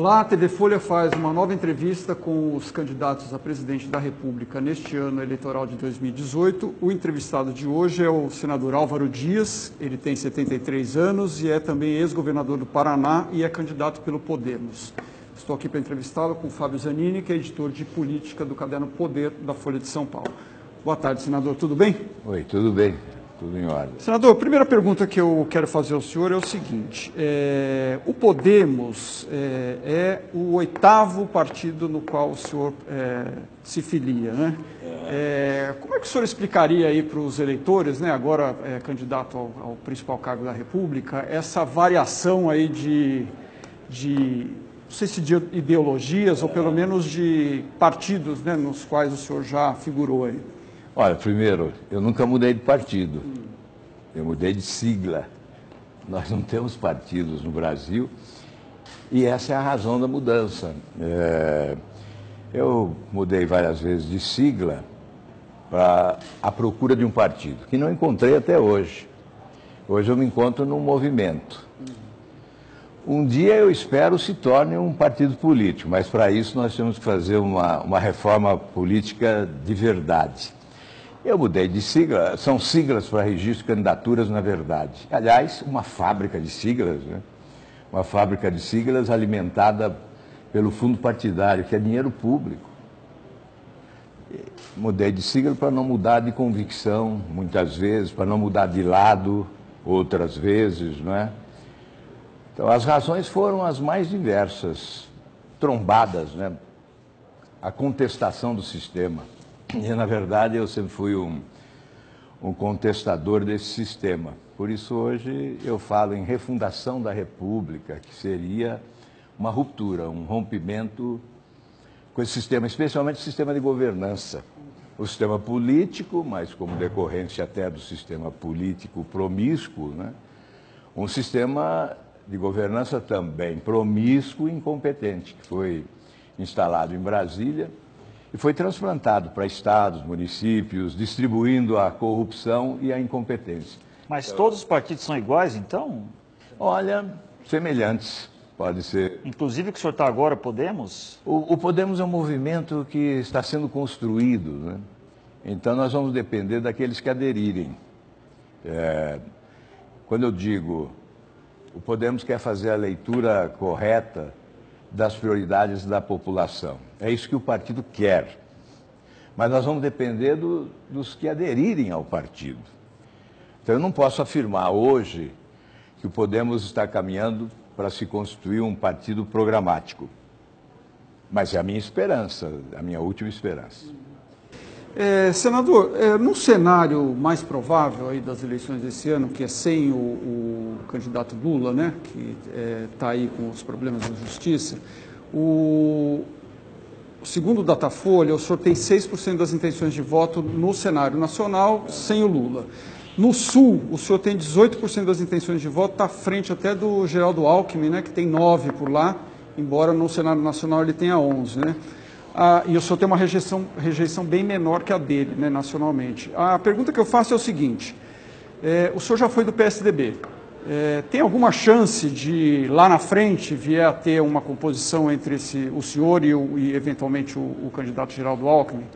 Olá, a TV Folha faz uma nova entrevista com os candidatos a presidente da República neste ano eleitoral de 2018. O entrevistado de hoje é o senador Álvaro Dias, ele tem 73 anos e é também ex-governador do Paraná e é candidato pelo Podemos. Estou aqui para entrevistá-lo com o Fábio Zanini, que é editor de política do caderno Poder da Folha de São Paulo. Boa tarde, senador, tudo bem? Oi, tudo bem, tudo em ordem. Senador, a primeira pergunta que eu quero fazer ao senhor é o seguinte, o Podemos é o 8º partido no qual o senhor se filia, né? Como é que o senhor explicaria aí para os eleitores, né, agora candidato ao principal cargo da República, essa variação aí não sei se de ideologias ou pelo menos de partidos, né, nos quais o senhor já figurou aí? Olha, primeiro, eu nunca mudei de partido, eu mudei de sigla. Nós não temos partidos no Brasil e essa é a razão da mudança. Eu mudei várias vezes de sigla para a procura de um partido, que não encontrei até hoje. Hoje eu me encontro num movimento. Um dia eu espero se torne um partido político, mas para isso nós temos que fazer uma reforma política de verdade. Eu mudei de sigla, são siglas para registro de candidaturas, na verdade. Aliás, uma fábrica de siglas, né? Uma fábrica de siglas alimentada pelo fundo partidário, que é dinheiro público. Mudei de sigla para não mudar de convicção, muitas vezes, para não mudar de lado, outras vezes, não é? Então, as razões foram as mais diversas, trombadas, né? A contestação do sistema. E, na verdade, eu sempre fui um contestador desse sistema. Por isso, hoje, eu falo em refundação da República, que seria uma ruptura, um rompimento com esse sistema, especialmente o sistema de governança. O sistema político, mas como decorrência até do sistema político promíscuo, né? Um sistema de governança também promíscuo e incompetente, que foi instalado em Brasília e foi transplantado para estados, municípios, distribuindo a corrupção e a incompetência. Mas todos os partidos são iguais, então? Olha, semelhantes, pode ser. Inclusive o que o senhor está agora, Podemos? O Podemos é um movimento que está sendo construído, né? Então nós vamos depender daqueles que aderirem. Quando eu digo o Podemos quer fazer a leitura correta das prioridades da população. É isso que o partido quer. Mas nós vamos depender dos que aderirem ao partido. Então, eu não posso afirmar hoje que o Podemos está caminhando para se constituir um partido programático. Mas é a minha esperança, a minha última esperança. Senador, num cenário mais provável aí das eleições desse ano, que é sem o candidato Lula, né, que está aí com os problemas da justiça, segundo o Datafolha, o senhor tem 6% das intenções de voto no cenário nacional sem o Lula. No Sul, o senhor tem 18% das intenções de voto, está à frente até do Geraldo Alckmin, né, que tem 9% por lá, embora no cenário nacional ele tenha 11%, né? E o senhor tem uma rejeição bem menor que a dele, né, nacionalmente. A pergunta que eu faço é o seguinte, o senhor já foi do PSDB, tem alguma chance de, lá na frente, vier a ter uma composição entre o senhor e eventualmente, o candidato Geraldo Alckmin?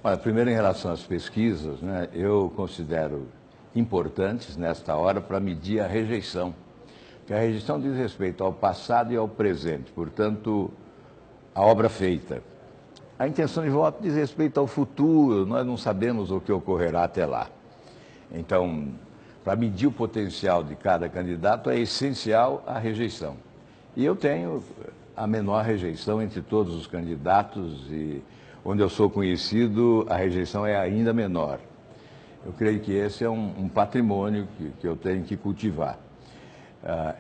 Olha, primeiro em relação às pesquisas, né, eu considero importantes nesta hora para medir a rejeição. Porque a rejeição diz respeito ao passado e ao presente, portanto, a obra feita. A intenção de voto diz respeito ao futuro, nós não sabemos o que ocorrerá até lá. Então, para medir o potencial de cada candidato, é essencial a rejeição. E eu tenho a menor rejeição entre todos os candidatos e onde eu sou conhecido, a rejeição é ainda menor. Eu creio que esse é um patrimônio que eu tenho que cultivar.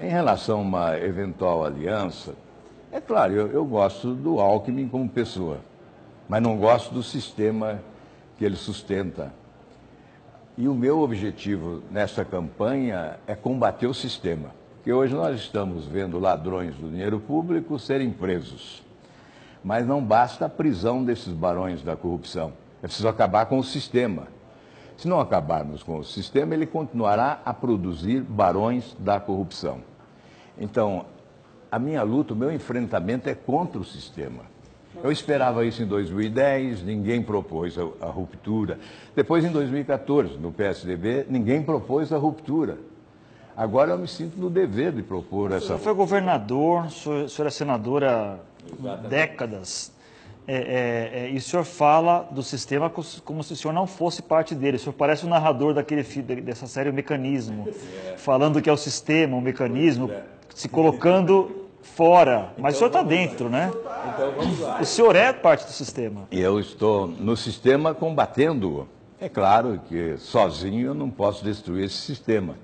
Em relação a uma eventual aliança, é claro, eu gosto do Alckmin como pessoa, mas não gosto do sistema que ele sustenta. E o meu objetivo nessa campanha é combater o sistema. Porque hoje nós estamos vendo ladrões do dinheiro público serem presos. Mas não basta a prisão desses barões da corrupção. É preciso acabar com o sistema. Se não acabarmos com o sistema, ele continuará a produzir barões da corrupção. Então, a minha luta, o meu enfrentamento é contra o sistema. Eu esperava isso em 2010, ninguém propôs a ruptura. Depois, em 2014, no PSDB, ninguém propôs a ruptura. Agora eu me sinto no dever de propor essa... O senhor foi governador, o senhor é senador há décadas, e o senhor fala do sistema como se o senhor não fosse parte dele. O senhor parece o narrador dessa série O Mecanismo, falando que é o sistema, o mecanismo, se colocando fora. Mas o senhor está dentro, né? Então vamos lá. O senhor é parte do sistema. E eu estou no sistema combatendo-o. É claro que sozinho eu não posso destruir esse sistema.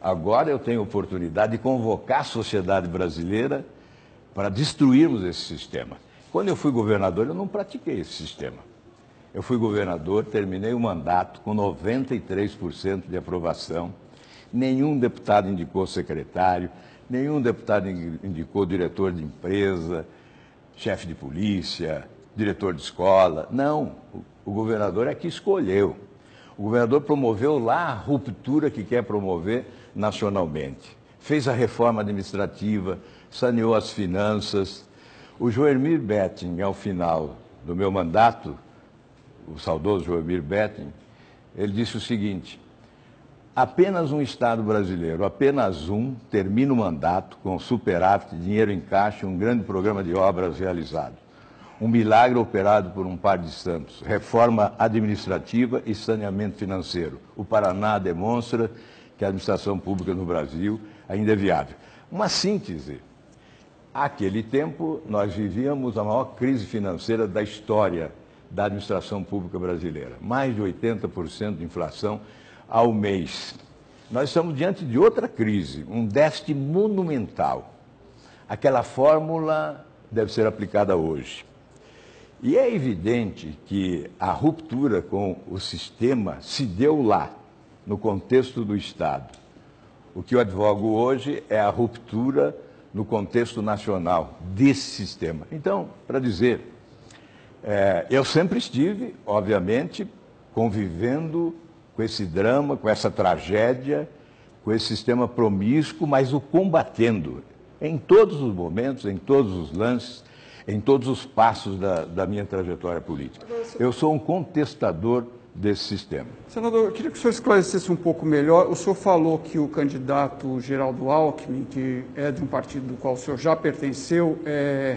Agora eu tenho a oportunidade de convocar a sociedade brasileira para destruirmos esse sistema. Quando eu fui governador, eu não pratiquei esse sistema. Eu fui governador, terminei o mandato com 93% de aprovação. Nenhum deputado indicou secretário, nenhum deputado indicou diretor de empresa, chefe de polícia, diretor de escola. Não, o governador é que escolheu. O governador promoveu lá a ruptura que quer promover nacionalmente. Fez a reforma administrativa, saneou as finanças. O Joemir Betting, ao final do meu mandato, o saudoso Joemir Betting, ele disse o seguinte: apenas um Estado brasileiro, apenas um, termina o mandato com superávit, dinheiro em caixa e um grande programa de obras realizado. Um milagre operado por um par de santos, reforma administrativa e saneamento financeiro. O Paraná demonstra que a administração pública no Brasil ainda é viável. Uma síntese. Àquele tempo, nós vivíamos a maior crise financeira da história da administração pública brasileira. Mais de 80% de inflação ao mês. Nós estamos diante de outra crise, um déficit monumental. Aquela fórmula deve ser aplicada hoje. E é evidente que a ruptura com o sistema se deu lá, no contexto do Estado. O que eu advogo hoje é a ruptura no contexto nacional desse sistema. Então, para dizer, eu sempre estive, obviamente, convivendo com esse drama, com essa tragédia, com esse sistema promíscuo, mas o combatendo em todos os momentos, em todos os lances, em todos os passos da minha trajetória política. Eu sou um contestador desse sistema. Senador, eu queria que o senhor esclarecesse um pouco melhor. O senhor falou que o candidato Geraldo Alckmin, que é de um partido do qual o senhor já pertenceu,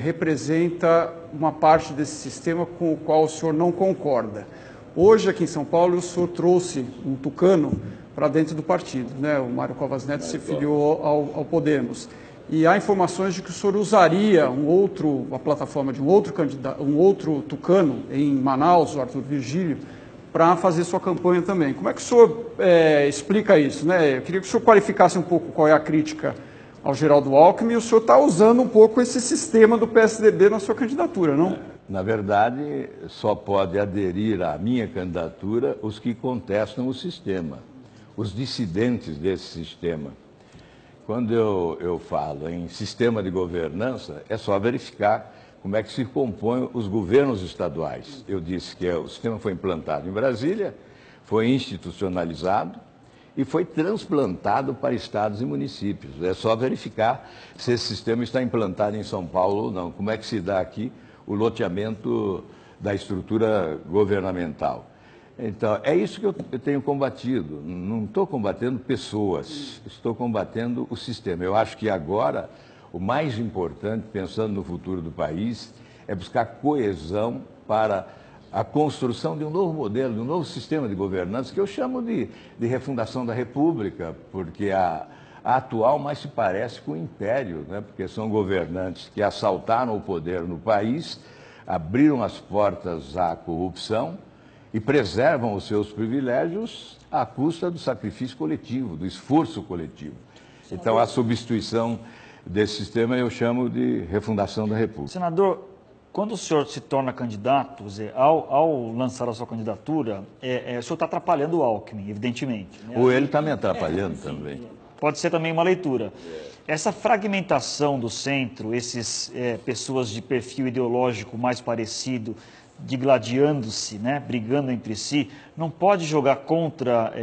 representa uma parte desse sistema com o qual o senhor não concorda. Hoje, aqui em São Paulo, o senhor trouxe um tucano para dentro do partido, né? O Mário Covas Neto se filiou ao Podemos. E há informações de que o senhor usaria a plataforma de um outro candidato, um outro tucano em Manaus, o Arthur Virgílio, para fazer sua campanha também. Como é que o senhor explica isso, né? Eu queria que o senhor qualificasse um pouco qual é a crítica ao Geraldo Alckmin, e o senhor está usando um pouco esse sistema do PSDB na sua candidatura, não? Na verdade, só pode aderir à minha candidatura os que contestam o sistema, os dissidentes desse sistema. Quando eu falo em sistema de governança, é só verificar como é que se compõem os governos estaduais. Eu disse que o sistema foi implantado em Brasília, foi institucionalizado e foi transplantado para estados e municípios. É só verificar se esse sistema está implantado em São Paulo ou não. Como é que se dá aqui o loteamento da estrutura governamental. Então, é isso que eu tenho combatido. Não estou combatendo pessoas, estou combatendo o sistema. Eu acho que agora o mais importante, pensando no futuro do país, é buscar coesão para a construção de um novo modelo, de um novo sistema de governança, que eu chamo de refundação da República, porque a atual mais se parece com o império, né? Porque são governantes que assaltaram o poder no país, abriram as portas à corrupção e preservam os seus privilégios à custa do sacrifício coletivo, do esforço coletivo. Então, a substituição desse sistema eu chamo de refundação da República. Senador, quando o senhor se torna candidato, ao lançar a sua candidatura, o senhor está atrapalhando o Alckmin, evidentemente, né? Ou ele está me atrapalhando também. Pode ser também uma leitura. Essa fragmentação do centro, pessoas de perfil ideológico mais parecido, digladiando-se, né, brigando entre si, não pode jogar contra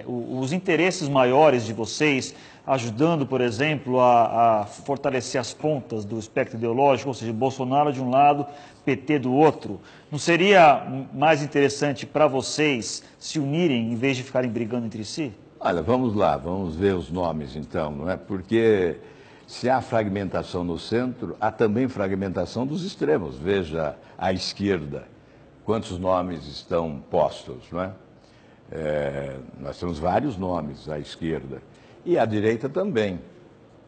os interesses maiores de vocês, ajudando, por exemplo, a fortalecer as pontas do espectro ideológico, ou seja, Bolsonaro de um lado, PT do outro? Não seria mais interessante para vocês se unirem em vez de ficarem brigando entre si? Olha, vamos lá, vamos ver os nomes então, não é? Porque se há fragmentação no centro, há também fragmentação dos extremos. Veja a esquerda, quantos nomes estão postos, não é? Nós temos vários nomes à esquerda. E a direita também.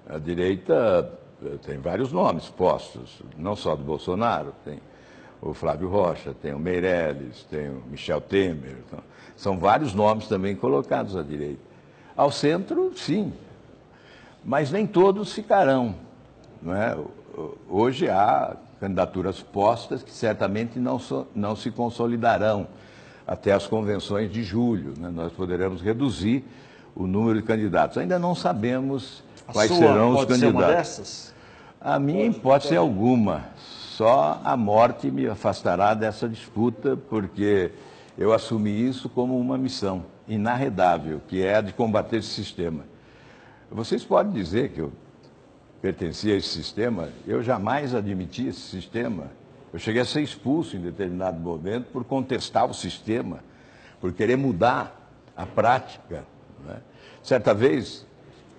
A direita tem vários nomes postos, não só do Bolsonaro, tem o Flávio Rocha, tem o Meirelles, tem o Michel Temer. Então, são vários nomes também colocados à direita. Ao centro, sim, mas nem todos ficarão, não é? Hoje há candidaturas postas que certamente não se consolidarão até as convenções de julho, né? Nós poderemos reduzir o número de candidatos. Ainda não sabemos quais serão os candidatos. Pode ser uma dessas? A minha hipótese é alguma. Só a morte me afastará dessa disputa, porque eu assumi isso como uma missão inarredável, que é a de combater esse sistema. Vocês podem dizer que eu pertencia a esse sistema, eu jamais admiti esse sistema. Eu cheguei a ser expulso em determinado momento por contestar o sistema, por querer mudar a prática, né? Certa vez,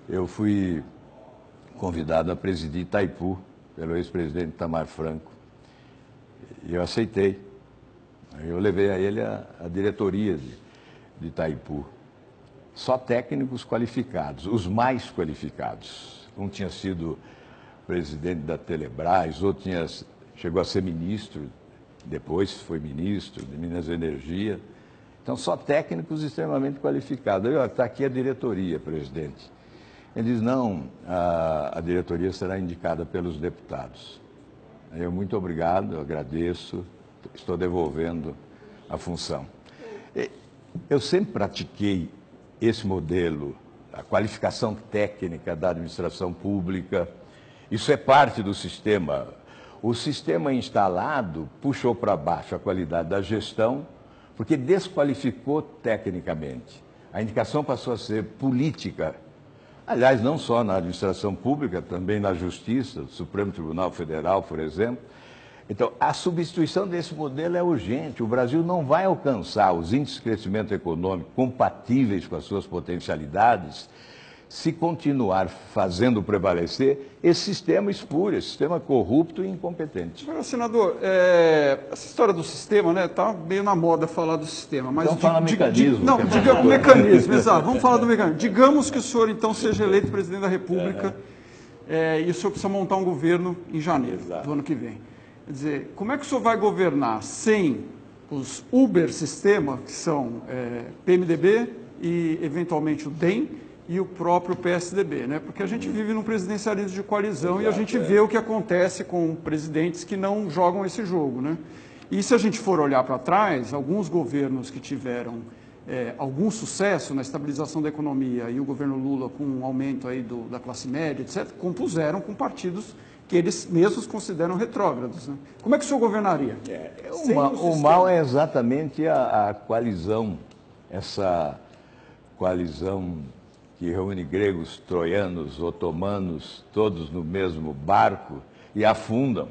eu fui convidado a presidir Itaipu pelo ex-presidente Itamar Franco, e eu aceitei. Eu levei a ele a diretoria de Itaipu. Só técnicos qualificados, os mais qualificados. Um tinha sido presidente da Telebrás, outro chegou a ser ministro, depois foi ministro de Minas e Energia. Então, só técnicos extremamente qualificados. Está aqui a diretoria, presidente. Ele diz, não, a diretoria será indicada pelos deputados. Eu, muito obrigado, eu agradeço, estou devolvendo a função. Eu sempre pratiquei esse modelo, a qualificação técnica da administração pública. Isso é parte do sistema. O sistema instalado puxou para baixo a qualidade da gestão, porque desqualificou tecnicamente. A indicação passou a ser política. Aliás, não só na administração pública, também na Justiça, do Supremo Tribunal Federal, por exemplo. Então, a substituição desse modelo é urgente. O Brasil não vai alcançar os índices de crescimento econômico compatíveis com as suas potencialidades se continuar fazendo prevalecer esse sistema espúrio, esse sistema corrupto e incompetente. Agora, senador, essa história do sistema, né, está meio na moda falar do sistema. Mas então fala mecanismo. Não, diga o mecanismo, exato. Vamos falar do mecanismo. Digamos que o senhor, então, seja eleito presidente da República e o senhor precisa montar um governo em janeiro do ano que vem. Quer dizer, como é que o senhor vai governar sem os Uber-sistema, que são PMDB e, eventualmente, o DEM, e o próprio PSDB, né? Porque a gente vive num presidencialismo de coalizão e a gente vê o que acontece com presidentes que não jogam esse jogo, né? E se a gente for olhar para trás, alguns governos que tiveram algum sucesso na estabilização da economia e o governo Lula com um aumento aí da classe média, etc., compuseram com partidos que eles mesmos consideram retrógrados, né? Como é que o senhor governaria? O mal é exatamente a coalizão, essa coalizão que reúne gregos, troianos, otomanos, todos no mesmo barco e afundam.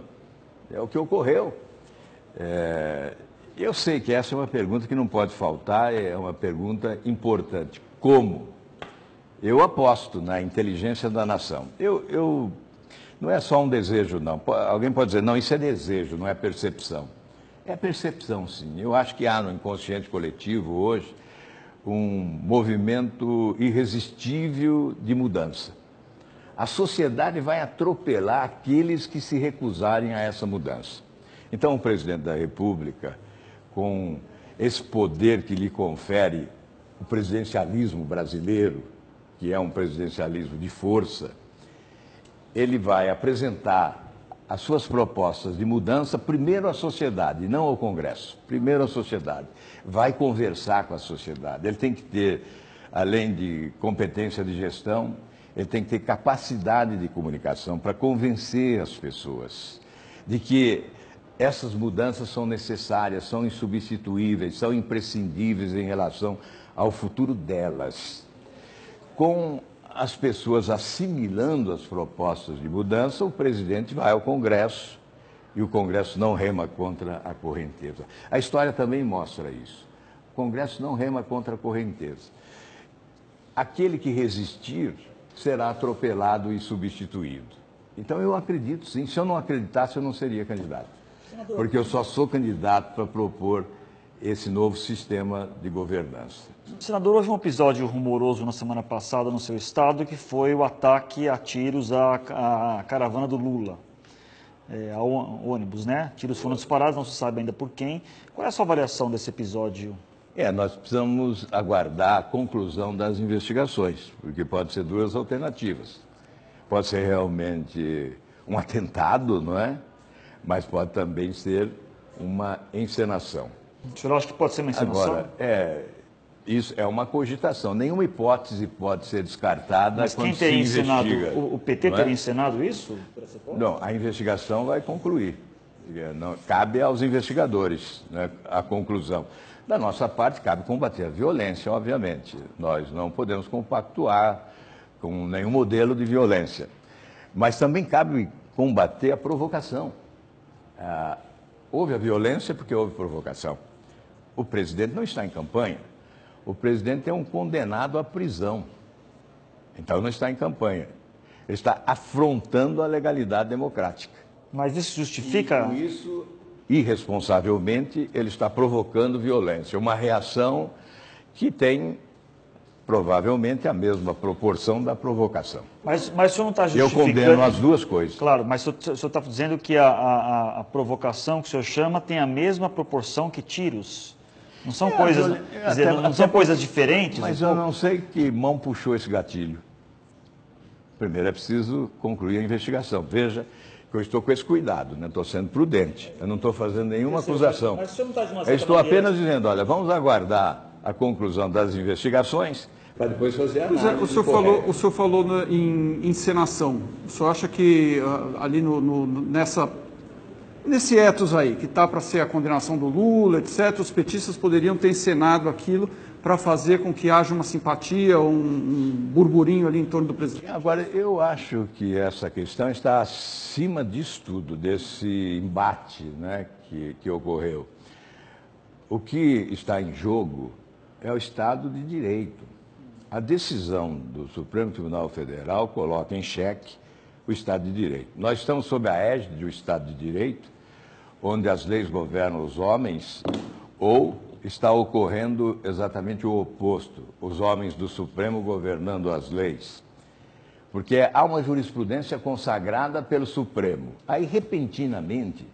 É o que ocorreu. Eu sei que essa é uma pergunta que não pode faltar, é uma pergunta importante. Como? Eu aposto na inteligência da nação. Não é só um desejo, não. Alguém pode dizer, não, isso é desejo, não é percepção. É percepção, sim. Eu acho que há no inconsciente coletivo hoje um movimento irresistível de mudança. A sociedade vai atropelar aqueles que se recusarem a essa mudança. Então, o presidente da República, com esse poder que lhe confere o presidencialismo brasileiro, que é um presidencialismo de força, ele vai apresentar as suas propostas de mudança primeiro à sociedade, não ao Congresso, primeiro à sociedade. Vai conversar com a sociedade. Ele tem que ter, além de competência de gestão, ele tem que ter capacidade de comunicação para convencer as pessoas de que essas mudanças são necessárias, são insubstituíveis, são imprescindíveis em relação ao futuro delas. Com as pessoas assimilando as propostas de mudança, o presidente vai ao Congresso e o Congresso não rema contra a correnteza. A história também mostra isso. O Congresso não rema contra a correnteza. Aquele que resistir será atropelado e substituído. Então eu acredito sim. Se eu não acreditasse, eu não seria candidato. Porque eu só sou candidato para propor esse novo sistema de governança. Senador, houve um episódio rumoroso na semana passada no seu estado, que foi o ataque a tiros à caravana do Lula, ao ônibus, né? Tiros foram disparados, não se sabe ainda por quem. Qual é a sua avaliação desse episódio? Nós precisamos aguardar a conclusão das investigações, porque pode ser duas alternativas. Pode ser realmente um atentado, não é? Mas pode também ser uma encenação. O senhor acha que pode ser uma encenação? Agora, isso é uma cogitação. Nenhuma hipótese pode ser descartada. Mas quando quem teria se encenado? investiga, O PT teria encenado isso? Não, a investigação vai concluir. Não, cabe aos investigadores, né, a conclusão. Da nossa parte, cabe combater a violência, obviamente. Nós não podemos compactuar com nenhum modelo de violência. Mas também cabe combater a provocação. Houve a violência porque houve provocação. O presidente não está em campanha. O presidente é um condenado à prisão. Então não está em campanha. Ele está afrontando a legalidade democrática. Mas isso justifica... E com isso, irresponsavelmente, ele está provocando violência. Uma reação que tem, provavelmente, a mesma proporção da provocação. Mas o senhor não está justificando... Eu condeno as duas coisas. Claro, mas o senhor está dizendo que a provocação que o senhor chama tem a mesma proporção que tiros. Não são coisas, não são coisas diferentes? Mas eu não sei que mão puxou esse gatilho. Primeiro é preciso concluir a investigação. Veja que eu estou com esse cuidado, né? Estou sendo prudente. Eu não estou fazendo nenhuma acusação. Mas o senhor não está de uma Eu certa estou maneira... apenas dizendo, olha, vamos aguardar a conclusão das investigações para depois fazer a análise. O senhor falou em encenação. O senhor acha que ali nesse ethos aí, que está para ser a condenação do Lula, etc., os petistas poderiam ter encenado aquilo para fazer com que haja uma simpatia, um burburinho ali em torno do presidente? Agora, eu acho que essa questão está acima disso tudo, desse embate, né, que ocorreu. O que está em jogo é o Estado de Direito. A decisão do Supremo Tribunal Federal coloca em xeque o Estado de Direito. Nós estamos sob a égide do Estado de Direito, onde as leis governam os homens, ou está ocorrendo exatamente o oposto, os homens do Supremo governando as leis. Porque há uma jurisprudência consagrada pelo Supremo. Aí, repentinamente,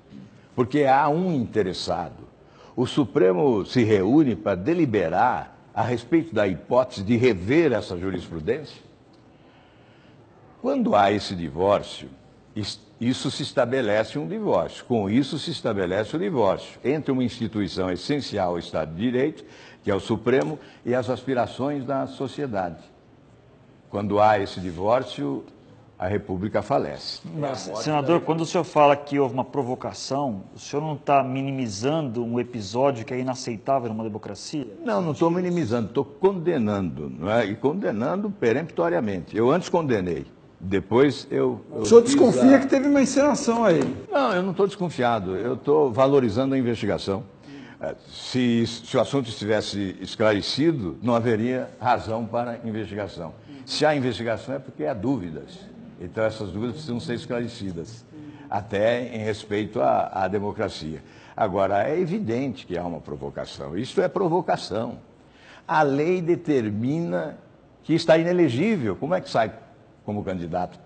porque há um interessado, o Supremo se reúne para deliberar a respeito da hipótese de rever essa jurisprudência. Quando há esse divórcio, isso se estabelece um divórcio. Com isso se estabelece o divórcio entre uma instituição essencial ao Estado de Direito, que é o Supremo, e as aspirações da sociedade. Quando há esse divórcio, a República falece. Mas, senador, quando o senhor fala que houve uma provocação, o senhor não está minimizando um episódio que é inaceitável numa democracia? Não, não estou minimizando, estou condenando, não é? E condenando peremptoriamente. Eu antes condenei. Depois o senhor desconfia que teve uma encenação aí? Não, eu não estou desconfiado. Eu estou valorizando a investigação. Se o assunto estivesse esclarecido, não haveria razão para investigação. Se há investigação é porque há dúvidas. Então essas dúvidas precisam ser esclarecidas, até em respeito à democracia. Agora, é evidente que há uma provocação. Isso é provocação. A lei determina que está inelegível. Como é que sai como candidato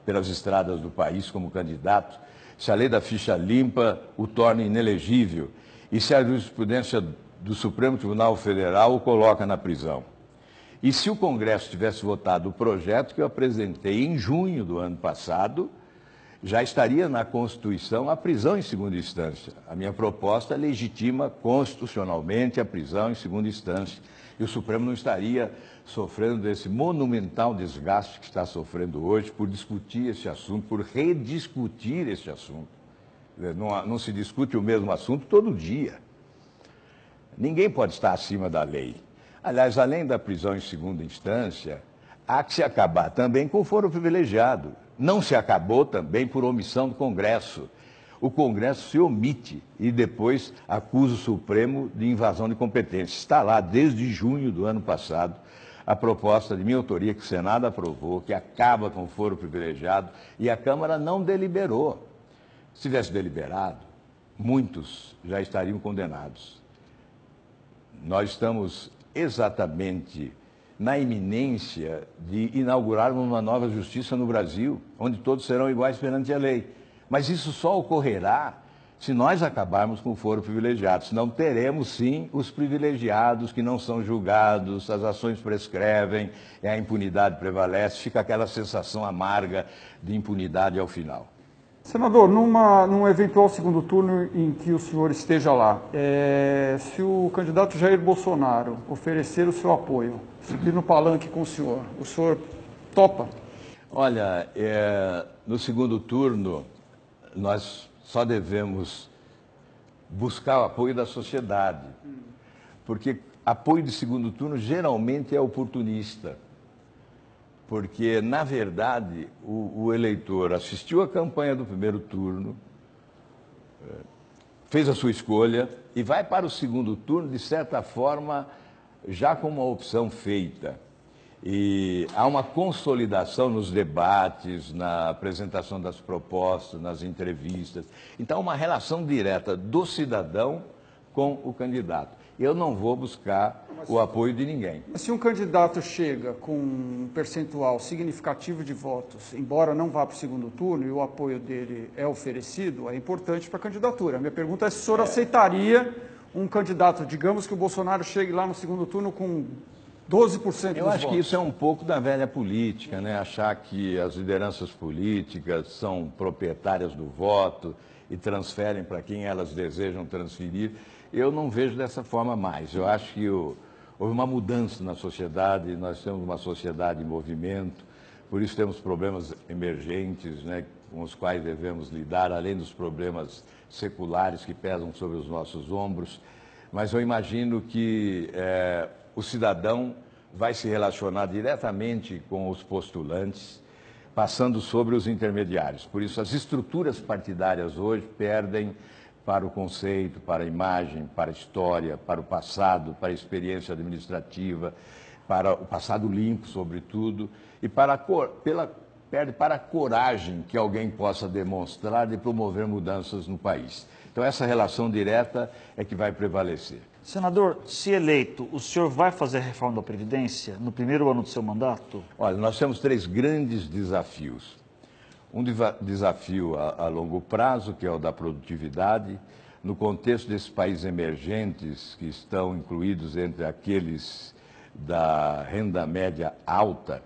pelas estradas do país como candidato, se a lei da ficha limpa o torna inelegível e se a jurisprudência do Supremo Tribunal Federal o coloca na prisão? E se o Congresso tivesse votado o projeto que eu apresentei em junho do ano passado, já estaria na Constituição a prisão em segunda instância. A minha proposta legitima constitucionalmente a prisão em segunda instância. E o Supremo não estaria sofrendo desse monumental desgaste que está sofrendo hoje por discutir esse assunto, por rediscutir esse assunto. Não se discute o mesmo assunto todo dia. Ninguém pode estar acima da lei. Aliás, além da prisão em segunda instância, há que se acabar também com o foro privilegiado. Não se acabou também por omissão do Congresso. O Congresso se omite e depois acusa o Supremo de invasão de competência. Está lá desde junho do ano passado a proposta de minha autoria que o Senado aprovou, que acaba com o foro privilegiado, e a Câmara não deliberou. Se tivesse deliberado, muitos já estariam condenados. Nós estamos exatamente na iminência de inaugurarmos uma nova justiça no Brasil, onde todos serão iguais perante a lei. Mas isso só ocorrerá se nós acabarmos com o foro privilegiado. Senão teremos, sim, os privilegiados que não são julgados, as ações prescrevem, e a impunidade prevalece, fica aquela sensação amarga de impunidade ao final. Senador, num eventual segundo turno em que o senhor esteja lá, se o candidato Jair Bolsonaro oferecer o seu apoio, subir no palanque com o senhor topa? Olha, no segundo turno, nós só devemos buscar o apoio da sociedade, porque apoio de segundo turno geralmente é oportunista. Porque, na verdade, o eleitor assistiu à campanha do primeiro turno, fez a sua escolha e vai para o segundo turno, de certa forma, já com uma opção feita. E há uma consolidação nos debates, na apresentação das propostas, nas entrevistas. Então, uma relação direta do cidadão com o candidato. Eu não vou buscar o apoio de ninguém. Mas se um candidato chega com um percentual significativo de votos, embora não vá para o segundo turno e o apoio dele é oferecido, é importante para a candidatura. A minha pergunta é se o senhor aceitaria um candidato, digamos que o Bolsonaro chegue lá no segundo turno com 12% dos votos. Eu acho que isso é um pouco da velha política, né? Achar que as lideranças políticas são proprietárias do voto e transferem para quem elas desejam transferir. Eu não vejo dessa forma mais. Eu acho que houve uma mudança na sociedade, nós temos uma sociedade em movimento, por isso temos problemas emergentes, né, com os quais devemos lidar, além dos problemas seculares que pesam sobre os nossos ombros. Mas eu imagino que o cidadão vai se relacionar diretamente com os postulantes, passando sobre os intermediários. Por isso, as estruturas partidárias hoje perdem para o conceito, para a imagem, para a história, para o passado, para a experiência administrativa, para o passado limpo, sobretudo, e perde para a coragem que alguém possa demonstrar de promover mudanças no país. Então, essa relação direta é que vai prevalecer. Senador, se eleito, o senhor vai fazer a reforma da Previdência no primeiro ano do seu mandato? Olha, nós temos 3 grandes desafios. Um desafio a longo prazo, que é o da produtividade, no contexto desses países emergentes que estão incluídos entre aqueles da renda média alta,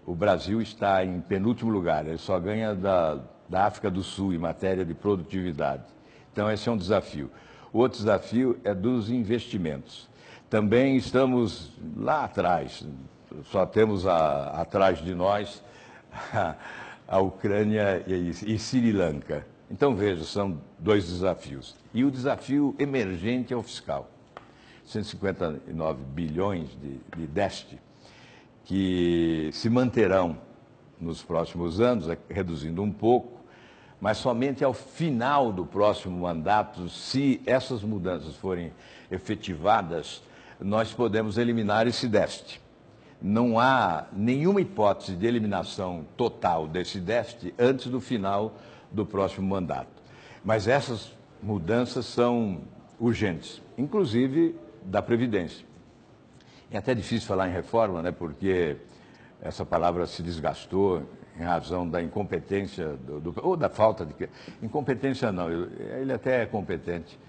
o Brasil está em penúltimo lugar, ele só ganha da África do Sul em matéria de produtividade. Então, esse é um desafio. O outro desafio é dos investimentos. Também estamos lá atrás, só temos atrás de nós a Ucrânia e Sri Lanka. Então, veja, são 2 desafios. E o desafio emergente é o fiscal. 159 bilhões de déficit que se manterão nos próximos anos, reduzindo um pouco, mas somente ao final do próximo mandato, se essas mudanças forem efetivadas, nós podemos eliminar esse déficit. Não há nenhuma hipótese de eliminação total desse déficit antes do final do próximo mandato. Mas essas mudanças são urgentes, inclusive da Previdência. É até difícil falar em reforma, né, porque essa palavra se desgastou em razão da incompetência, ou da falta de... Incompetência não, ele até é competente.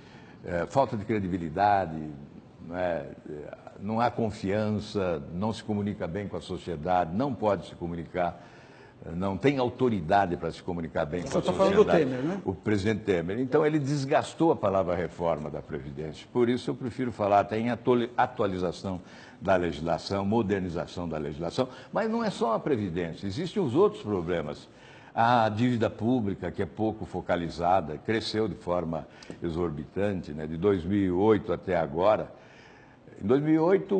Falta de credibilidade, não há confiança, não se comunica bem com a sociedade, não pode se comunicar, não tem autoridade para se comunicar bem com a sociedade. Você está falando do Temer, né? O presidente Temer. Então, ele desgastou a palavra reforma da Previdência. Por isso, eu prefiro falar até em atualização da legislação, modernização da legislação. Mas não é só a Previdência, existem os outros problemas. A dívida pública, que é pouco focalizada, cresceu de forma exorbitante, né? De 2008 até agora. Em 2008,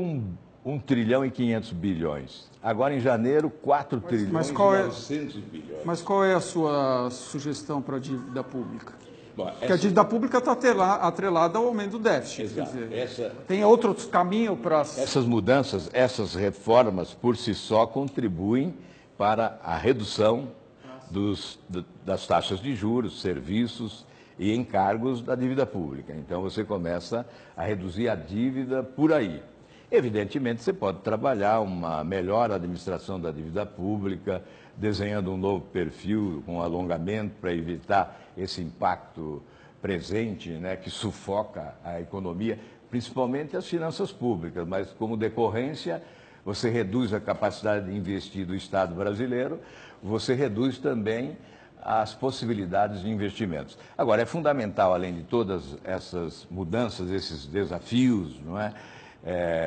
1 trilhão e 500 bilhões. Agora, em janeiro, 4 trilhões e 900 bilhões. Mas qual é a sua sugestão para a dívida pública? Bom, Porque a dívida pública está atrelada ao aumento do déficit. Exato. Quer dizer, tem outros caminhos para... Essas mudanças, essas reformas, por si só, contribuem para a redução das taxas de juros, serviços e encargos da dívida pública. Então, você começa a reduzir a dívida por aí. Evidentemente, você pode trabalhar uma melhor administração da dívida pública, desenhando um novo perfil com alongamento para evitar esse impacto presente, né, que sufoca a economia, principalmente as finanças públicas, mas como decorrência, você reduz a capacidade de investir do Estado brasileiro, você reduz também as possibilidades de investimentos. Agora, é fundamental, além de todas essas mudanças, esses desafios, não é?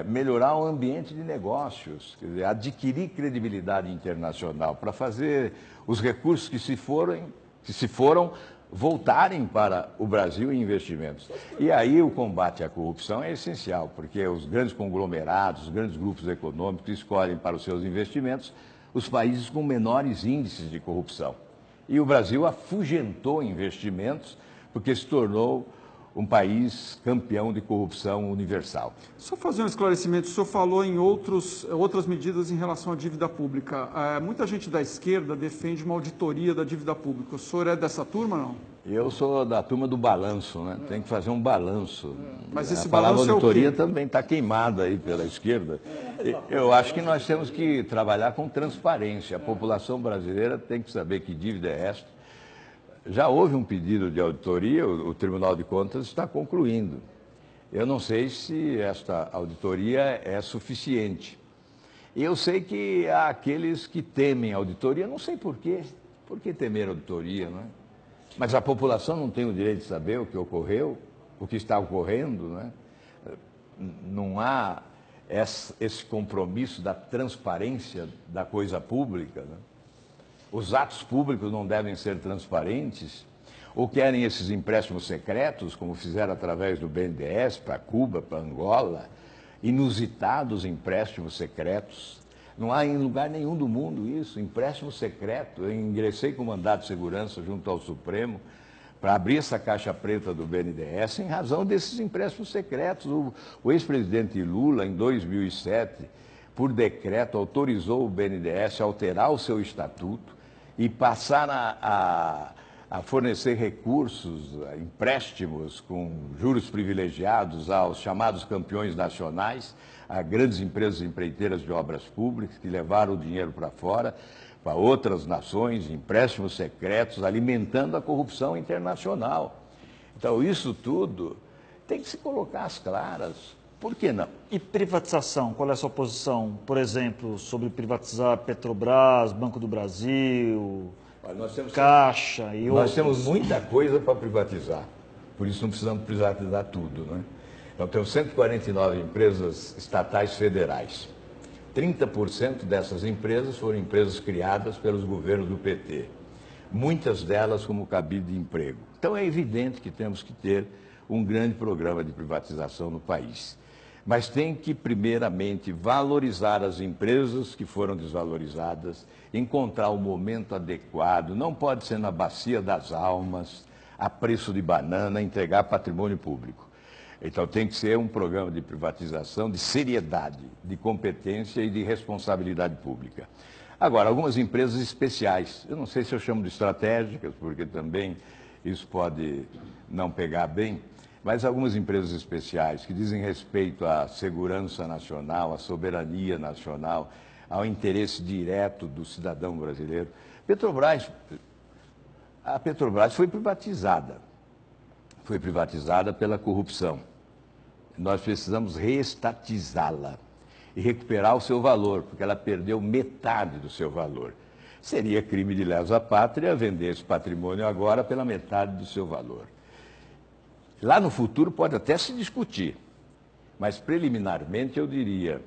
Melhorar o ambiente de negócios, quer dizer, adquirir credibilidade internacional para fazer os recursos que se foram voltarem para o Brasil em investimentos. E aí o combate à corrupção é essencial, porque os grandes conglomerados, os grandes grupos econômicos escolhem para os seus investimentos os países com menores índices de corrupção. E o Brasil afugentou investimentos porque se tornou um país campeão de corrupção universal. Só fazer um esclarecimento, o senhor falou em outras medidas em relação à dívida pública. Muita gente da esquerda defende uma auditoria da dívida pública. O senhor é dessa turma, não? Eu sou da turma do balanço, né? Tem que fazer um balanço. Mas esse a palavra balanço auditoria é o quê? Também está queimada aí pela esquerda. Eu acho que nós temos que trabalhar com transparência. A população brasileira tem que saber que dívida é esta. Já houve um pedido de auditoria, o Tribunal de Contas está concluindo. Eu não sei se esta auditoria é suficiente. E eu sei que há aqueles que temem a auditoria, não sei por quê. Por que temer a auditoria, não é? Mas a população não tem o direito de saber o que ocorreu, o que está ocorrendo, não é? Não há esse compromisso da transparência da coisa pública, não é? Os atos públicos não devem ser transparentes? Ou querem esses empréstimos secretos, como fizeram através do BNDES para Cuba, para Angola? Inusitados empréstimos secretos. Não há em lugar nenhum do mundo isso, empréstimo secreto. Eu ingressei com mandato de segurança junto ao Supremo para abrir essa caixa preta do BNDES em razão desses empréstimos secretos. O ex-presidente Lula, em 2007, por decreto, autorizou o BNDES a alterar o seu estatuto e passar a fornecer recursos, empréstimos com juros privilegiados aos chamados campeões nacionais, a grandes empresas empreiteiras de obras públicas que levaram o dinheiro para fora, para outras nações, empréstimos secretos, alimentando a corrupção internacional. Então, isso tudo tem que se colocar às claras. Por que não? E privatização, qual é a sua posição, por exemplo, sobre privatizar Petrobras, Banco do Brasil, Caixa e outros? Nós temos muita coisa para privatizar, por isso não precisamos privatizar tudo, né? Então, temos 149 empresas estatais federais. 30% dessas empresas foram empresas criadas pelos governos do PT, muitas delas como cabide de emprego. Então, é evidente que temos que ter um grande programa de privatização no país. Mas tem que, primeiramente, valorizar as empresas que foram desvalorizadas, encontrar o momento adequado, não pode ser na bacia das almas, a preço de banana, entregar patrimônio público. Então tem que ser um programa de privatização de seriedade, de competência e de responsabilidade pública. Agora, algumas empresas especiais, eu não sei se eu chamo de estratégicas, porque também isso pode não pegar bem, mas algumas empresas especiais que dizem respeito à segurança nacional, à soberania nacional, ao interesse direto do cidadão brasileiro. A Petrobras foi privatizada pela corrupção. Nós precisamos reestatizá-la e recuperar o seu valor, porque ela perdeu metade do seu valor. Seria crime de lesa pátria vender esse patrimônio agora pela metade do seu valor. Lá no futuro pode até se discutir, mas preliminarmente eu diria,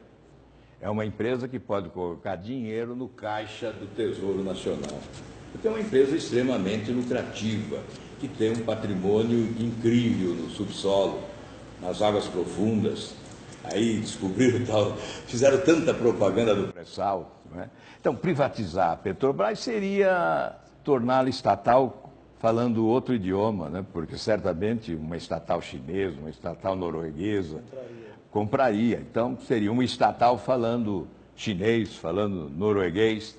é uma empresa que pode colocar dinheiro no caixa do Tesouro Nacional. Porque é uma empresa extremamente lucrativa, que tem um patrimônio incrível no subsolo, nas águas profundas. Aí descobriram tal, fizeram tanta propaganda do pré-sal, né? Então, privatizar a Petrobras seria torná-la estatal falando outro idioma, né? Porque certamente uma estatal chinesa, uma estatal norueguesa compraria. Então, seria uma estatal falando chinês, falando norueguês.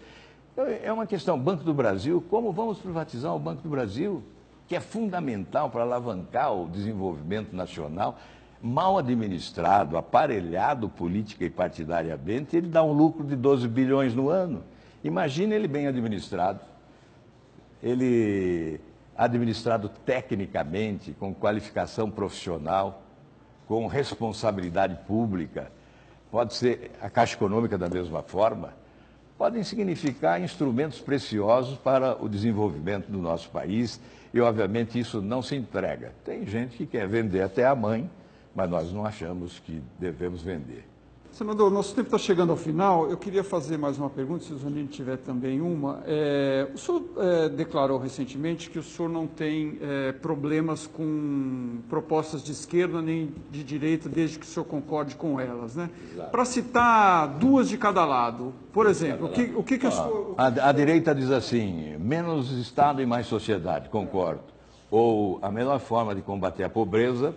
Então, é uma questão, Banco do Brasil, como vamos privatizar o Banco do Brasil, que é fundamental para alavancar o desenvolvimento nacional? Mal administrado, aparelhado política e partidariamente, ele dá um lucro de 12 bilhões no ano. Imagine ele bem administrado, ele administrado tecnicamente, com qualificação profissional, com responsabilidade pública. Pode ser a Caixa Econômica da mesma forma. Podem significar instrumentos preciosos para o desenvolvimento do nosso país e, obviamente, isso não se entrega. Tem gente que quer vender até a mãe, mas nós não achamos que devemos vender. Senador, nosso tempo está chegando ao final. Eu queria fazer mais uma pergunta, se o Zanini tiver também uma. O senhor declarou recentemente que o senhor não tem problemas com propostas de esquerda nem de direita, desde que o senhor concorde com elas, né? Para citar duas de cada lado, por exemplo, o que o senhor... A direita diz assim, menos Estado e mais sociedade, concordo. Ou a melhor forma de combater a pobreza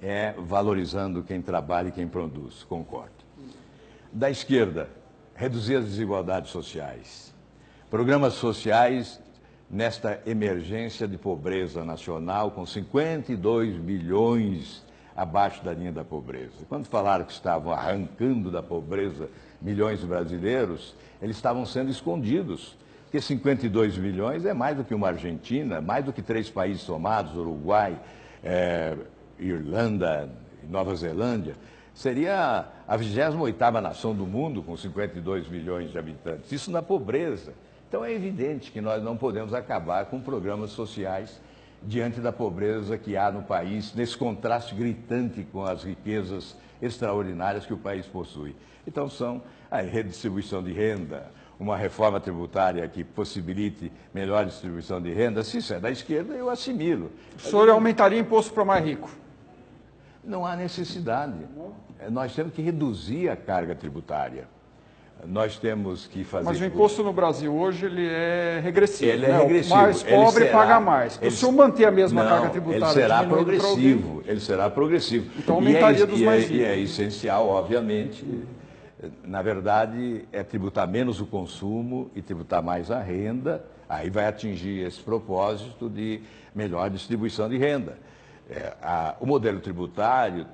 é valorizando quem trabalha e quem produz, concordo. Da esquerda, reduzir as desigualdades sociais. Programas sociais nesta emergência de pobreza nacional, com 52 milhões abaixo da linha da pobreza. Quando falaram que estavam arrancando da pobreza milhões de brasileiros, eles estavam sendo escondidos. Porque 52 milhões é mais do que uma Argentina, mais do que 3 países somados, Uruguai, Irlanda e Nova Zelândia. Seria a 28ª nação do mundo com 52 milhões de habitantes. Isso na pobreza. Então é evidente que nós não podemos acabar com programas sociais diante da pobreza que há no país, nesse contraste gritante com as riquezas extraordinárias que o país possui. Então são a redistribuição de renda, uma reforma tributária que possibilite melhor distribuição de renda. Se isso é da esquerda, eu assimilo. O senhor aumentaria imposto para o mais rico? Não há necessidade. Nós temos que reduzir a carga tributária. Nós temos que fazer... Mas o imposto no Brasil hoje ele é regressivo. Ele é regressivo. O mais pobre paga mais. Se o senhor manter a mesma carga tributária... Ele será progressivo. Ele será progressivo. Então aumentaria dos mais ricos. E é essencial, obviamente. Na verdade, é tributar menos o consumo e tributar mais a renda. Aí vai atingir esse propósito de melhor distribuição de renda. O modelo tributário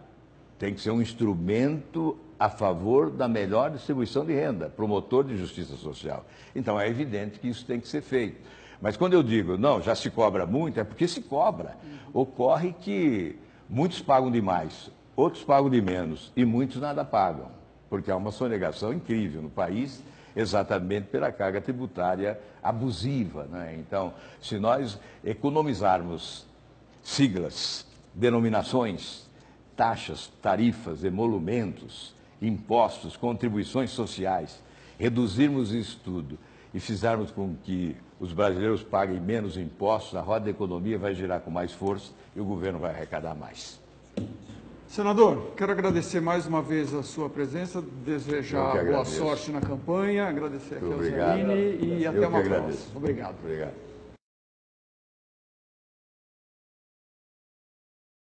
tem que ser um instrumento a favor da melhor distribuição de renda, promotor de justiça social. Então, é evidente que isso tem que ser feito. Mas quando eu digo, não, já se cobra muito, é porque se cobra. Ocorre que muitos pagam demais, outros pagam de menos e muitos nada pagam, porque há uma sonegação incrível no país, exatamente pela carga tributária abusiva, né? Então, se nós economizarmos siglas, denominações, taxas, tarifas, emolumentos, impostos, contribuições sociais, reduzirmos isso tudo e fizermos com que os brasileiros paguem menos impostos, a roda da economia vai girar com mais força e o governo vai arrecadar mais. Senador, quero agradecer mais uma vez a sua presença, desejar boa sorte na campanha, agradecer aqui ao Zanini e até uma próxima. Obrigado. Obrigado.